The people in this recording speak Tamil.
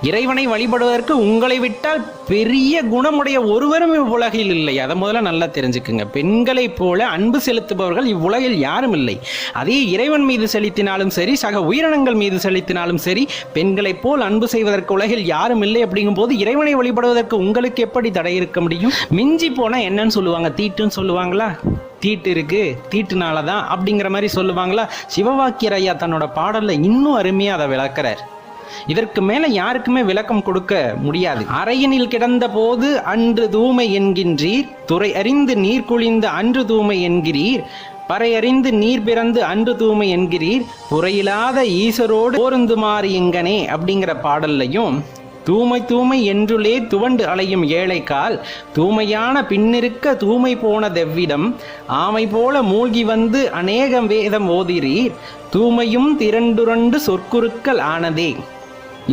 இறைவனை வழிபடுவதற்கு உங்களை விட்டால் பெரிய குணமுடைய ஒருவரும் இவ்வுலகில் இல்லை. அதை முதல்ல நல்லா தெரிஞ்சுக்குங்க. பெண்களைப் போல அன்பு செலுத்துபவர்கள் இவ்வுலகில் யாரும் இல்லை. அதே இறைவன் மீது செலுத்தினாலும் சரி, சக உயிரினங்கள் மீது செலுத்தினாலும் சரி, பெண்களைப் போல் அன்பு செய்வதற்கு உலகில் யாரும் இல்லை. அப்படிங்கும் போது இறைவனை வழிபடுவதற்கு உங்களுக்கு எப்படி தடை இருக்க முடியும்? மிஞ்சி போனா என்னன்னு சொல்லுவாங்க? தீட்டுன்னு சொல்லுவாங்களா? தீட்டு இருக்கு, தீட்டுனாலதான் அப்படிங்கிற மாதிரி சொல்லுவாங்களா? சிவவாக்கியர் ஐயா தன்னோட பாடல்ல இன்னும் அருமையா அதை விளக்குறார். இதற்கு மேல யாருக்குமே விளக்கம் கொடுக்க முடியாது. அறையினில் கிடந்த போது அன்று தூமை என்கின்றீர், துறை அறிந்து நீர் குளிந்த அன்று தூமை என்கிறீர், பறையறிந்து நீர் பிறந்து அன்று தூமை என்கிறீர், புறையில்லாத ஈசரோடு போருந்துமாறு எங்கனே அப்படிங்கிற பாடல்லையும், தூமை தூமை என்றுளே துவண்டு அலையும் ஏழைக்கால் தூமையான பின்னிருக்க தூமை போன தெவ்விடம் ஆமை போல மூழ்கி வந்து அநேகம் வேதம் ஓதிரீர், தூமையும் திரண்டுரண்டு சொற்குருக்கள் ஆனதே